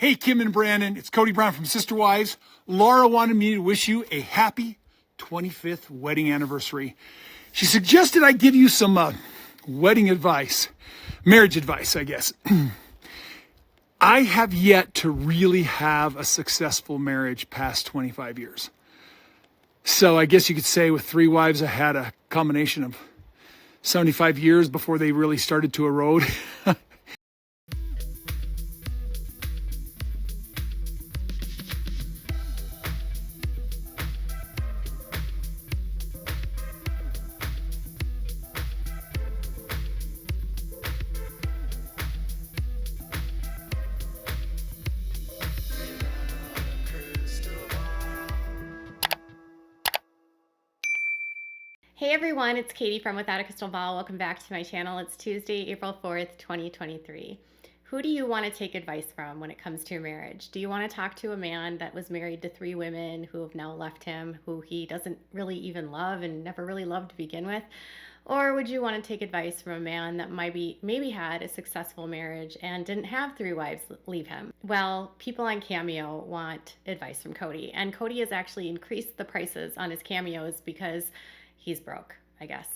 Hey, Kim and Brandon, it's Kody Brown from Sister Wives. Laura wanted me to wish you a happy 25th wedding anniversary. She suggested I give you some wedding advice, marriage advice, I guess. I have yet to really have a successful marriage past 25 years. So I guess you could say with 3 wives, I had a combination of 75 years before they really started to erode. Hey everyone, it's Katie from Without a Crystal Ball. Welcome back to my channel. It's Tuesday, April 4th, 2023. Who do you want to take advice from when it comes to your marriage? Do you want to talk to a man that was married to 3 women who have now left him, who he doesn't really even love and never really loved to begin with? Or would you want to take advice from a man that maybe had a successful marriage and didn't have 3 wives leave him? Well, people on Cameo want advice from Kody, and Kody has actually increased the prices on his cameos because he's broke, I guess.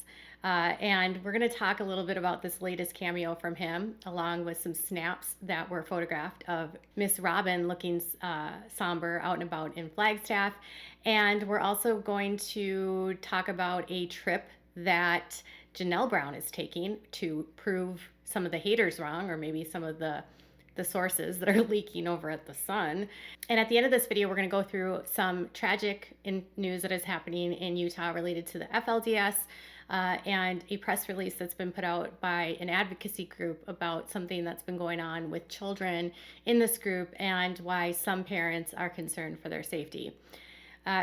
And we're going to talk a little bit about this latest cameo from him, along with some snaps that were photographed of Miss Robyn looking somber out and about in Flagstaff. And we're also going to talk about a trip that Janelle Brown is taking to prove some of the haters wrong, or maybe some of the sources that are leaking over at the Sun. And at the end of this video, we're going to go through some tragic news that is happening in Utah related to the FLDS and a press release that's been put out by an advocacy group about something that's been going on with children in this group and why some parents are concerned for their safety.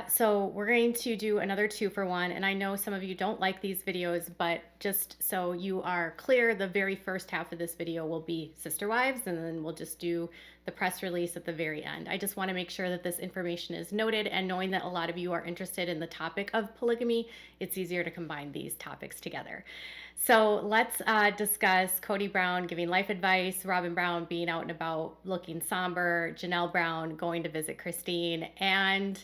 So we're going to do another 2-for-1, and I know some of you don't like these videos, but just so you are clear, the very first half of this video will be Sister Wives, and then we'll just do the press release at the very end. I just want to make sure that this information is noted, and knowing that a lot of you are interested in the topic of polygamy, it's easier to combine these topics together. So let's discuss Kody Brown giving life advice, Robyn Brown being out and about looking somber, Janelle Brown going to visit Christine, and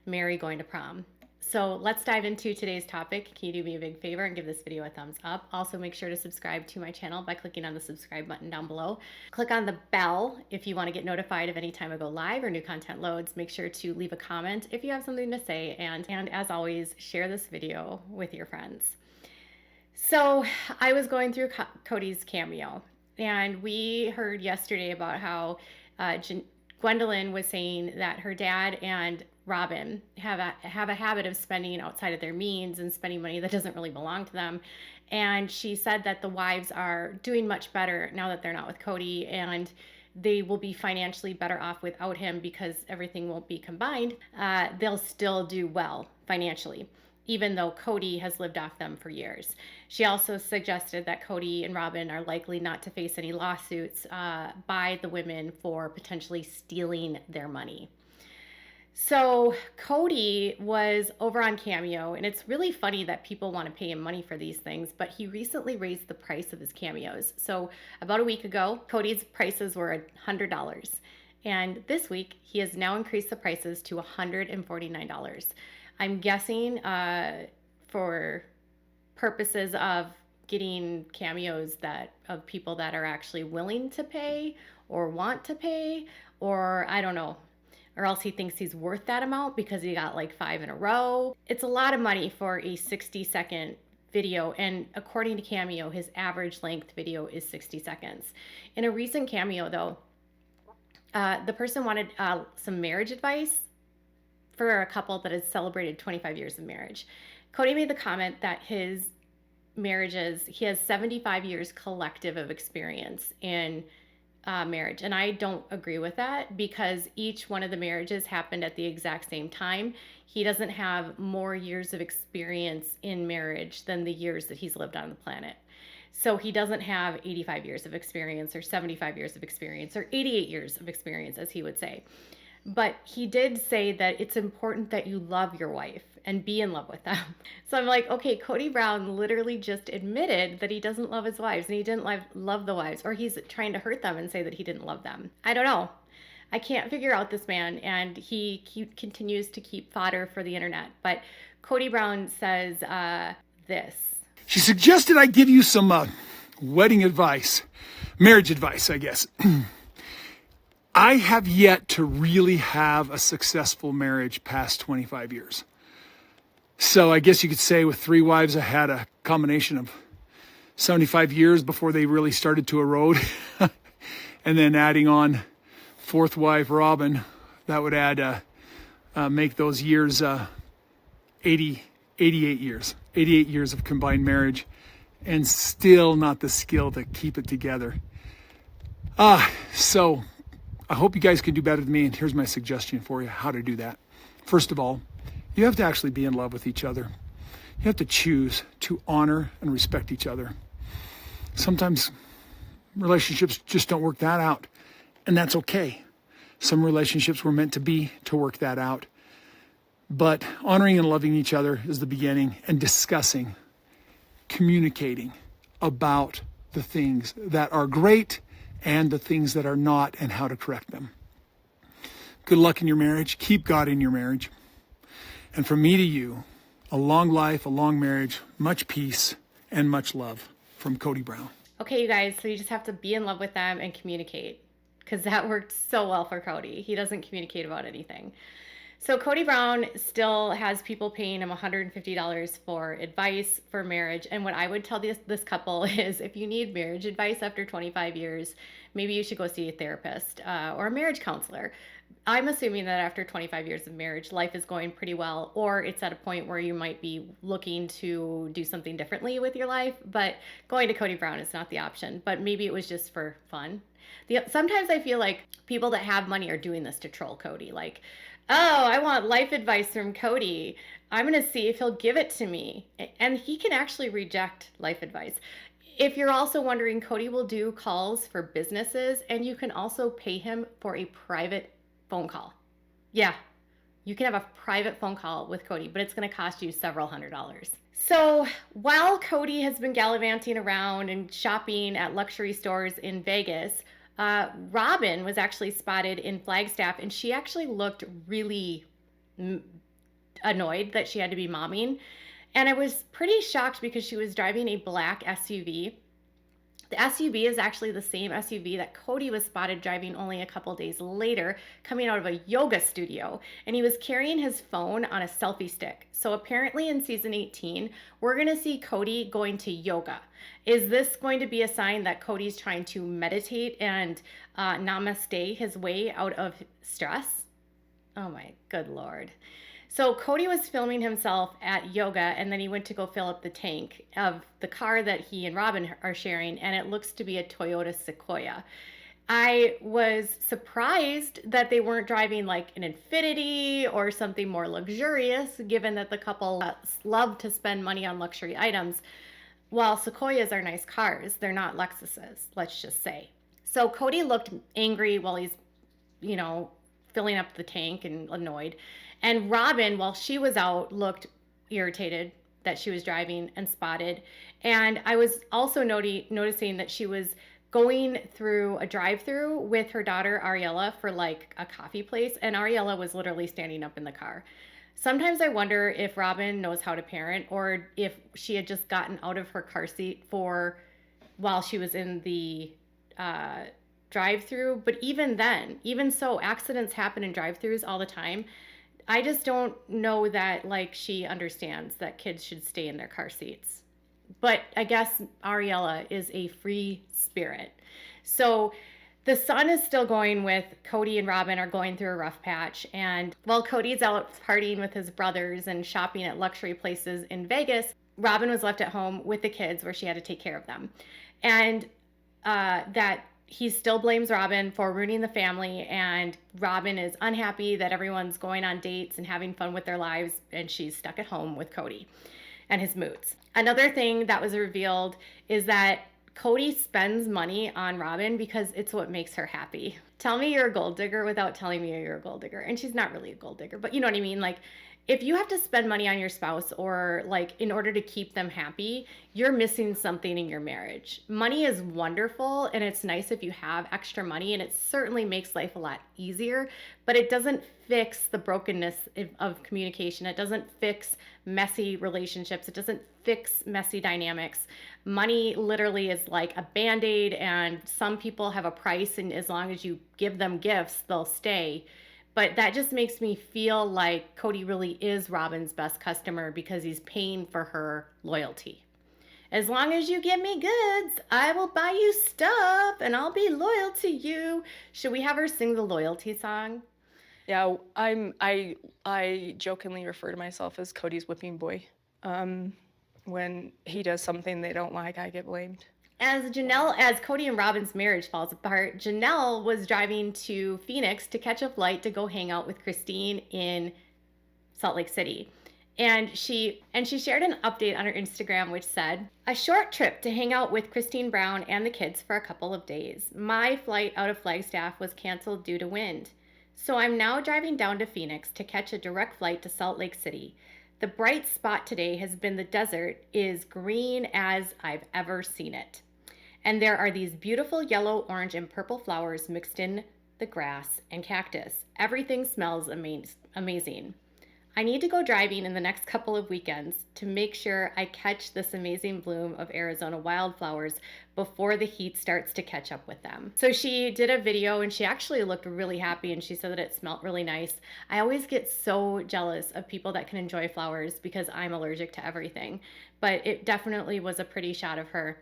Mary going to prom. So let's dive into today's topic. Can you do me a big favor and give this video a thumbs up? Also, make sure to subscribe to my channel by clicking on the subscribe button down below. Click on the bell if you want to get notified of any time I go live or new content loads. Make sure to leave a comment if you have something to say, and as always, share this video with your friends. So I was going through Kody's cameo, and we heard yesterday about how Gwendolyn was saying that her dad and Robyn have a habit of spending outside of their means and spending money that doesn't really belong to them. And she said that the wives are doing much better now that they're not with Kody, and they will be financially better off without him because everything won't be combined. They'll still do well financially, even though Kody has lived off them for years. She also suggested that Kody and Robyn are likely not to face any lawsuits by the women for potentially stealing their money. So Kody was over on Cameo, and it's really funny that people want to pay him money for these things, but he recently raised the price of his cameos. So about a week ago, Kody's prices were $100, and this week he has now increased the prices to $149. I'm guessing for purposes of getting cameos of people that are actually willing to pay or want to pay, or I don't know. Or else he thinks he's worth that amount because he got like 5 in a row. It's a lot of money for a 60-second video, and according to Cameo, his average length video is 60 seconds. In a recent Cameo, though, the person wanted some marriage advice for a couple that has celebrated 25 years of marriage. Kody made the comment that his marriages, he has 75 years collective of experience in marriage. And I don't agree with that because each one of the marriages happened at the exact same time. He doesn't have more years of experience in marriage than the years that he's lived on the planet. So he doesn't have 85 years of experience or 75 years of experience or 88 years of experience, as he would say. But he did say that it's important that you love your wife and be in love with them. So I'm like, okay, Kody Brown literally just admitted that he doesn't love his wives and he didn't love the wives, or he's trying to hurt them and say that he didn't love them. I don't know. I can't figure out this man, and he continues to keep fodder for the internet. But Kody Brown says this. She suggested I give you some wedding advice, marriage advice, I guess. I have yet to really have a successful marriage past 25 years. So I guess you could say with 3 wives, I had a combination of 75 years before they really started to erode. And then adding on 4th wife, Robyn, that would add, make those years 88 years. 88 years of combined marriage, and still not the skill to keep it together. So I hope you guys can do better than me, and here's my suggestion for you how to do that. First of all, you have to actually be in love with each other. You have to choose to honor and respect each other. Sometimes relationships just don't work that out, and that's okay. Some relationships were meant to be to work that out. But honoring and loving each other is the beginning, and discussing, communicating about the things that are great and the things that are not, and how to correct them. Good luck in your marriage. Keep God in your marriage. And from me to you, a long life, a long marriage, much peace, and much love from Kody Brown. Okay, you guys, so you just have to be in love with them and communicate, because that worked so well for Kody. He doesn't communicate about anything. So Kody Brown still has people paying him $150 for advice for marriage. And what I would tell this couple is, if you need marriage advice after 25 years, maybe you should go see a therapist or a marriage counselor. I'm assuming that after 25 years of marriage, life is going pretty well, or it's at a point where you might be looking to do something differently with your life. But going to Kody Brown is not the option, but maybe it was just for fun. Sometimes I feel like people that have money are doing this to troll Kody. Like, oh, I want life advice from Kody. I'm going to see if he'll give it to me. And he can actually reject life advice. If you're also wondering, Kody will do calls for businesses, and you can also pay him for a private phone call. Yeah, you can have a private phone call with Kody, but it's going to cost you several $100s. So while Kody has been gallivanting around and shopping at luxury stores in Vegas, Robyn was actually spotted in Flagstaff, and she actually looked really annoyed that she had to be momming. And I was pretty shocked because she was driving a black SUV. The SUV is actually the same SUV that Kody was spotted driving only a couple days later, coming out of a yoga studio. And he was carrying his phone on a selfie stick. So apparently in season 18, we're going to see Kody going to yoga. Is this going to be a sign that Kody's trying to meditate and namaste his way out of stress? Oh my good Lord. So Kody was filming himself at yoga, and then he went to go fill up the tank of the car that he and Robyn are sharing, and it looks to be a Toyota Sequoia. I was surprised that they weren't driving like an Infiniti or something more luxurious, given that the couple love to spend money on luxury items. While Sequoias are nice cars, they're not Lexuses, let's just say. So Kody looked angry while he's, filling up the tank and annoyed. And Robyn, while she was out, looked irritated that she was driving and spotted. And I was also noticing that she was going through a drive-through with her daughter Ariella for like a coffee place, and Ariella was literally standing up in the car. Sometimes I wonder if Robyn knows how to parent, or if she had just gotten out of her car seat while she was in the drive-through. But even so, accidents happen in drive-throughs all the time. I just don't know that she understands that kids should stay in their car seats. But I guess Ariella is a free spirit. So the sun is still going with Kody, and Robyn are going through a rough patch. And while Kody's out partying with his brothers and shopping at luxury places in Vegas, Robyn was left at home with the kids where she had to take care of them. And that he still blames Robyn for ruining the family, and Robyn is unhappy that everyone's going on dates and having fun with their lives, and she's stuck at home with Kody and his moods. Another thing that was revealed is that Kody spends money on Robyn because it's what makes her happy. Tell me you're a gold digger without telling me you're a gold digger. And she's not really a gold digger, but you know what I mean? if you have to spend money on your spouse or like in order to keep them happy, you're missing something in your marriage. Money is wonderful and it's nice if you have extra money, and it certainly makes life a lot easier, but it doesn't fix the brokenness of communication. It doesn't fix messy relationships. It doesn't fix messy dynamics. Money literally is like a band-aid, and some people have a price, and as long as you give them gifts, they'll stay. But that just makes me feel like Kody really is Robyn's best customer because he's paying for her loyalty. As long as you give me goods, I will buy you stuff and I'll be loyal to you. Should we have her sing the loyalty song? Yeah, I jokingly refer to myself as Kody's whipping boy. When he does something they don't like, I get blamed. As Kody and Robyn's marriage falls apart, Janelle was driving to Phoenix to catch a flight to go hang out with Christine in Salt Lake City. And she shared an update on her Instagram which said, "A short trip to hang out with Kody Brown and the kids for a couple of days. My flight out of Flagstaff was canceled due to wind. So I'm now driving down to Phoenix to catch a direct flight to Salt Lake City. The bright spot today has been the desert is green as I've ever seen it. And there are these beautiful yellow, orange, and purple flowers mixed in the grass and cactus. Everything smells amazing. I need to go driving in the next couple of weekends to make sure I catch this amazing bloom of Arizona wildflowers before the heat starts to catch up with them." So she did a video and she actually looked really happy, and she said that it smelled really nice. I always get so jealous of people that can enjoy flowers because I'm allergic to everything. But it definitely was a pretty shot of her.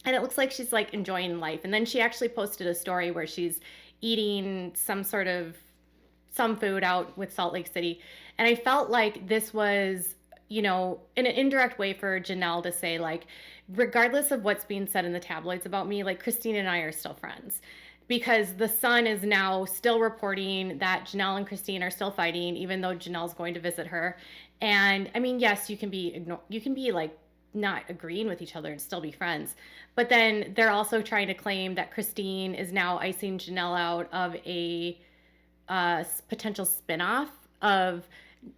And it looks like she's like enjoying life. And then she actually posted a story where she's eating some food out with Salt Lake City. And I felt like this was, in an indirect way for Janelle to say, like, regardless of what's being said in the tabloids about me, like, Christine and I are still friends. Because the Sun is now still reporting that Janelle and Christine are still fighting, even though Janelle's going to visit her. And I mean, yes, you can be like not agreeing with each other and still be friends. But then they're also trying to claim that Christine is now icing Janelle out of a potential spinoff of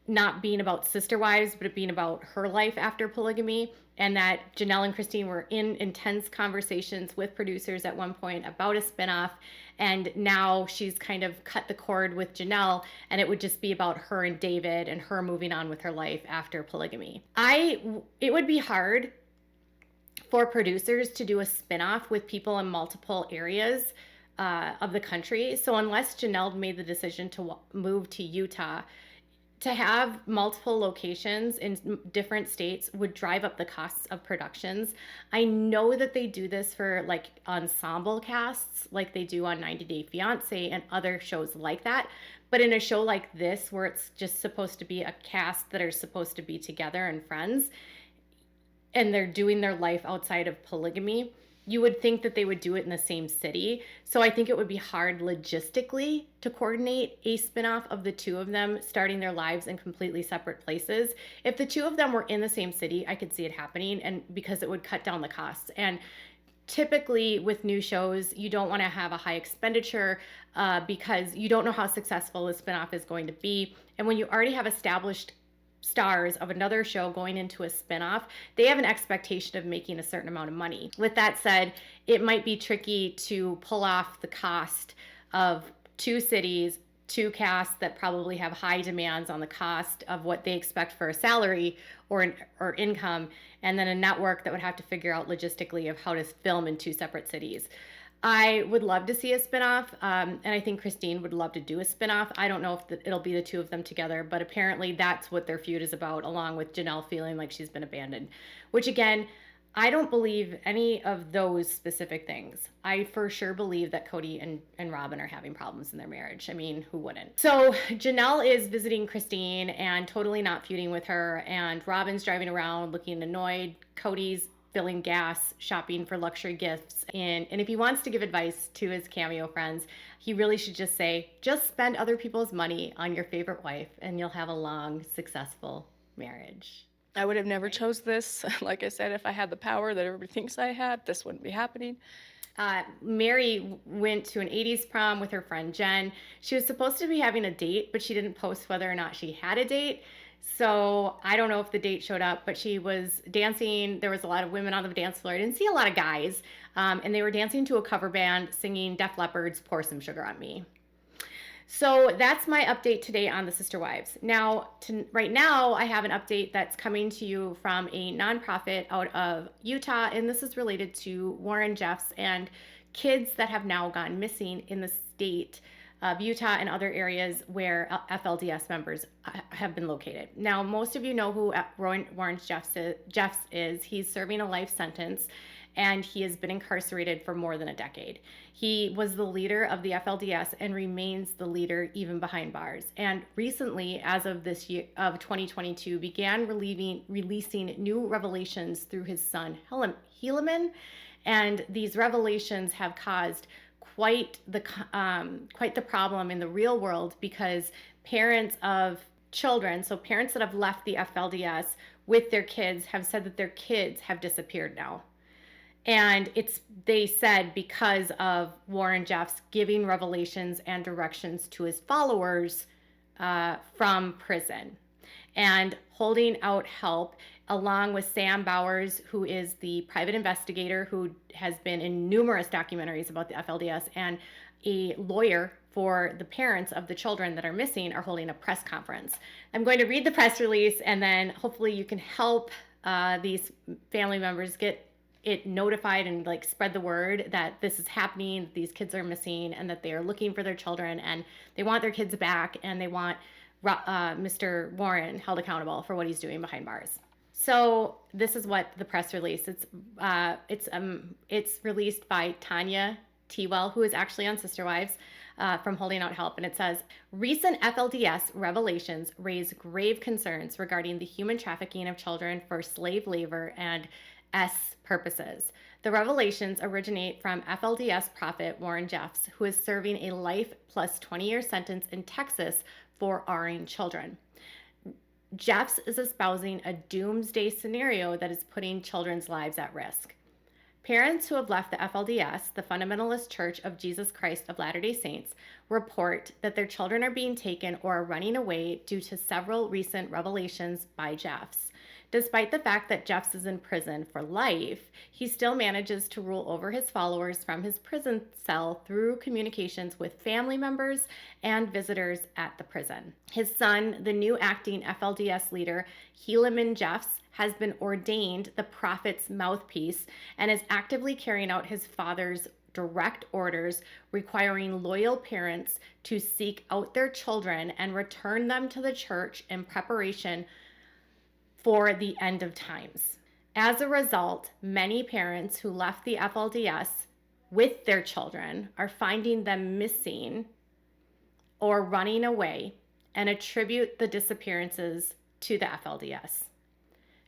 not being about sister wives, but it being about her life after polygamy, and that Janelle and Christine were in intense conversations with producers at one point about a spinoff, and now she's kind of cut the cord with Janelle, and it would just be about her and David and her moving on with her life after polygamy. It would be hard for producers to do a spinoff with people in multiple areas of the country. So unless Janelle made the decision to move to Utah, to have multiple locations in different states would drive up the costs of productions. I know that they do this for like ensemble casts, like they do on 90 Day Fiancé and other shows like that. But in a show like this, where it's just supposed to be a cast that are supposed to be together and friends, and they're doing their life outside of polygamy, you would think that they would do it in the same city. So I think it would be hard logistically to coordinate a spinoff of the two of them starting their lives in completely separate places. If the two of them were in the same city, I could see it happening, and because it would cut down the costs. And typically with new shows, you don't want to have a high expenditure because you don't know how successful the spinoff is going to be. And when you already have established stars of another show going into a spinoff, they have an expectation of making a certain amount of money. With that said, it might be tricky to pull off the cost of two cities, two casts that probably have high demands on the cost of what they expect for a salary or income, and then a network that would have to figure out logistically of how to film in two separate cities. I would love to see a spinoff, and I think Christine would love to do a spinoff. I don't know if it'll be the two of them together, but apparently that's what their feud is about, along with Janelle feeling like she's been abandoned. Which again, I don't believe any of those specific things. I for sure believe that Kody and Robyn are having problems in their marriage. I mean, who wouldn't? So Janelle is visiting Christine and totally not feuding with her, and Robyn's driving around looking annoyed. Kody's filling gas, shopping for luxury gifts. And if he wants to give advice to his cameo friends, he really should just say, just spend other people's money on your favorite wife and you'll have a long, successful marriage. I would have never chose this. Like I said, if I had the power that everybody thinks I had, this wouldn't be happening. Mary went to an 80s prom with her friend Jen. She was supposed to be having a date, but she didn't post whether or not she had a date. So I don't know if the date showed up, but she was dancing. There was a lot of women on the dance floor. I didn't see a lot of guys. And they were dancing to a cover band singing Def Leppard's Pour Some Sugar on Me. So that's my update today on the Sister Wives. Now, right now, I have an update that's coming to you from a nonprofit out of Utah, and this is related to Warren Jeffs and kids that have now gone missing in the state of Utah and other areas where FLDS members have been located. Now, most of you know who Warren Jeffs is. He's serving a life sentence, and he has been incarcerated for more than a decade. He was the leader of the FLDS and remains the leader even behind bars. And recently, as of this year of 2022, began releasing new revelations through his son Helaman, and these revelations have caused quite the problem in the real world, because parents of children, so parents that have left the FLDS with their kids, have said that their kids have disappeared now. And they said because of Warren Jeffs giving revelations and directions to his followers from prison and holding out help, along with Sam Bowers, who is the private investigator who has been in numerous documentaries about the FLDS, and a lawyer for the parents of the children that are missing, are holding a press conference. I'm going to read the press release, and then hopefully you can help these family members get it notified and spread the word that this is happening, that these kids are missing, and that they are looking for their children, and they want their kids back, and they want Mr. Warren held accountable for what he's doing behind bars. So this is what the press release. It's released by Tanya Tewell, who is actually on Sister Wives, from Holding Out Help, and it says, recent FLDS revelations raise grave concerns regarding the human trafficking of children for slave labor and purposes. The revelations originate from FLDS prophet Warren Jeffs, who is serving a life plus 20-year sentence in Texas for R-ing children. Jeffs is espousing a doomsday scenario that is putting children's lives at risk. Parents who have left the FLDS, the Fundamentalist Church of Jesus Christ of Latter-day Saints, report that their children are being taken or are running away due to several recent revelations by Jeffs. Despite the fact that Jeffs is in prison for life, he still manages to rule over his followers from his prison cell through communications with family members and visitors at the prison. His son, the new acting FLDS leader, Helaman Jeffs, has been ordained the prophet's mouthpiece and is actively carrying out his father's direct orders, requiring loyal parents to seek out their children and return them to the church in preparation for the end of times. As a result, many parents who left the FLDS with their children are finding them missing or running away and attribute the disappearances to the FLDS.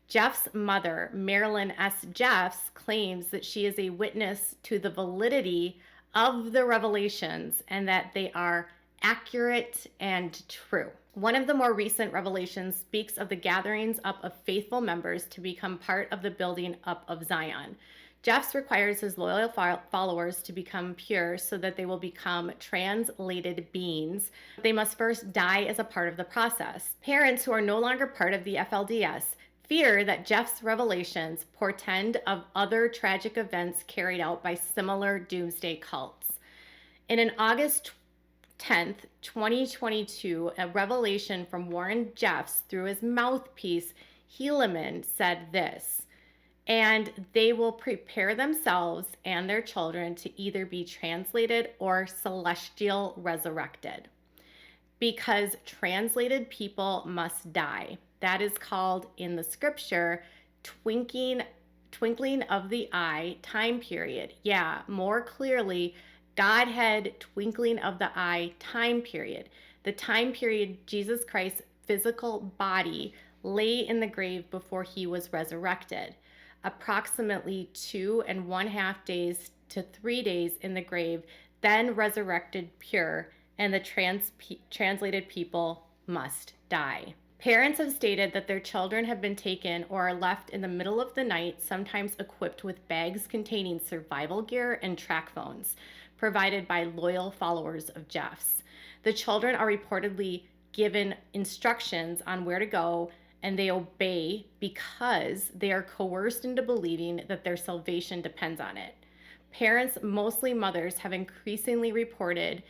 Jeff's mother, Marilyn S. Jeffs, claims that she is a witness to the validity of the revelations and that they are accurate and true. One of the more recent revelations speaks of the gatherings up of faithful members to become part of the building up of Zion. Jeffs requires his loyal followers to become pure so that they will become translated beings. They must first die as a part of the process. Parents who are no longer part of the FLDS fear that Jeff's revelations portend of other tragic events carried out by similar doomsday cults. In an August 10th, 2022, a revelation from Warren Jeffs through his mouthpiece, Helaman, said this, and they will prepare themselves and their children to either be translated or celestial resurrected. Because translated people must die. That is called in the scripture twinkling of the eye time period. Yeah, more clearly, Godhead twinkling of the eye time period. The time period Jesus Christ's physical body lay in the grave before he was resurrected. Approximately 2.5 days to 3 days in the grave, then resurrected pure, and the translated people must die. Parents have stated that their children have been taken or are left in the middle of the night, sometimes equipped with bags containing survival gear and track phones, provided by loyal followers of Jeff's. The children are reportedly given instructions on where to go, and they obey because they are coerced into believing that their salvation depends on it. Parents, mostly mothers, have increasingly reported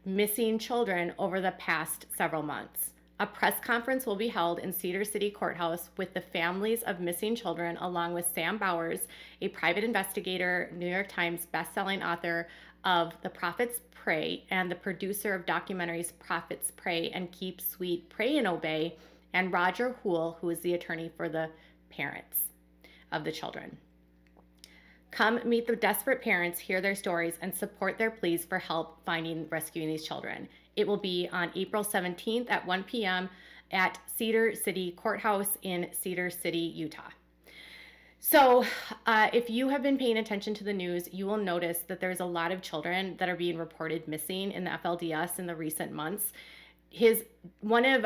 missing children over the past several months. A press conference will be held in Cedar City Courthouse with the families of missing children, along with Sam Bowers, a private investigator, New York Times bestselling author of The Prophets Pray, and the producer of documentaries Prophets Pray and Keep Sweet, Pray and Obey, and Roger Houle, who is the attorney for the parents of the children. Come meet the desperate parents, hear their stories, and support their pleas for help rescuing these children. It will be on April 17th at 1 p.m. at Cedar City Courthouse in Cedar City, Utah. So if you have been paying attention to the news, you will notice that there's a lot of children that are being reported missing in the FLDS in the recent months. One of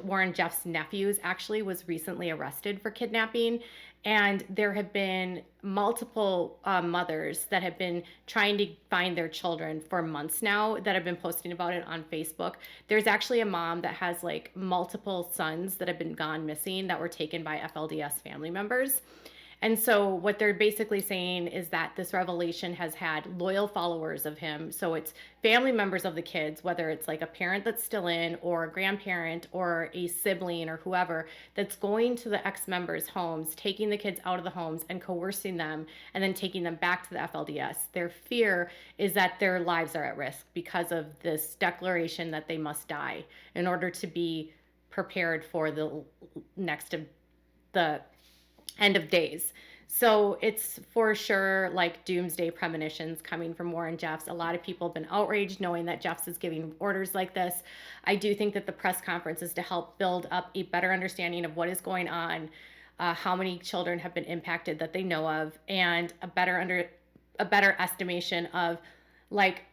Warren Jeff's nephews actually was recently arrested for kidnapping, and there have been multiple mothers that have been trying to find their children for months now that have been posting about it on Facebook. There's actually a mom that has like multiple sons that have been gone missing that were taken by FLDS family members. And so what they're basically saying is that this revelation has had loyal followers of him. So it's family members of the kids, whether it's like a parent that's still in or a grandparent or a sibling or whoever, that's going to the ex-members' homes, taking the kids out of the homes and coercing them and then taking them back to the FLDS. Their fear is that their lives are at risk because of this declaration that they must die in order to be prepared for the end of days. So it's for sure like doomsday premonitions coming from Warren Jeffs. A lot of people have been outraged knowing that Jeffs is giving orders like this. I do think that the press conference is to help build up a better understanding of what is going on, how many children have been impacted that they know of, and a better estimation of like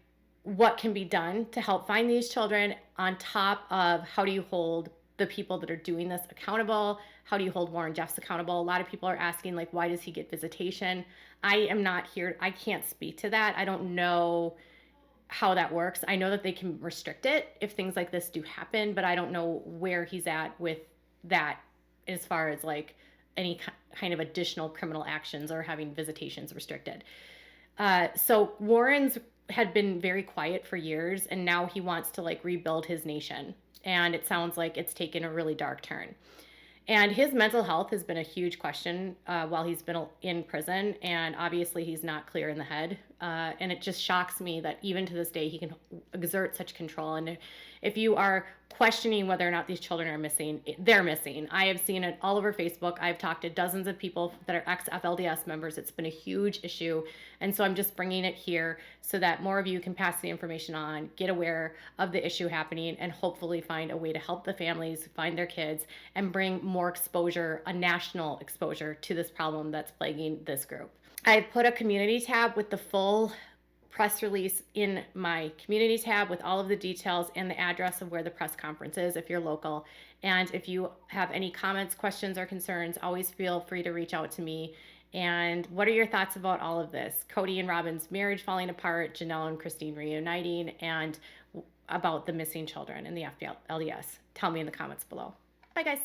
what can be done to help find these children, on top of how do you hold the people that are doing this accountable? How do you hold Warren Jeffs accountable? A lot of people are asking, like, why does he get visitation? I am not here. I can't speak to that. I don't know how that works. I know that they can restrict it if things like this do happen, but I don't know where he's at with that as far as like any kind of additional criminal actions or having visitations restricted. So Warren's had been very quiet for years, and now he wants to like rebuild his nation. And it sounds like it's taken a really dark turn. And his mental health has been a huge question while he's been in prison. And obviously he's not clear in the head. And it just shocks me that even to this day, he can exert such control. And if you are questioning whether or not these children are missing, they're missing. I have seen it all over Facebook. I've talked to dozens of people that are ex-FLDS members. It's been a huge issue. And so I'm just bringing it here so that more of you can pass the information on, get aware of the issue happening, and hopefully find a way to help the families find their kids and bring more exposure, a national exposure, to this problem that's plaguing this group. I've put a community tab with the full press release in my community tab with all of the details and the address of where the press conference is if you're local. And if you have any comments, questions, or concerns, always feel free to reach out to me. And what are your thoughts about all of this? Kody and Robyn's marriage falling apart, Janelle and Christine reuniting, and about the missing children in the FLDS. Tell me in the comments below. Bye, guys.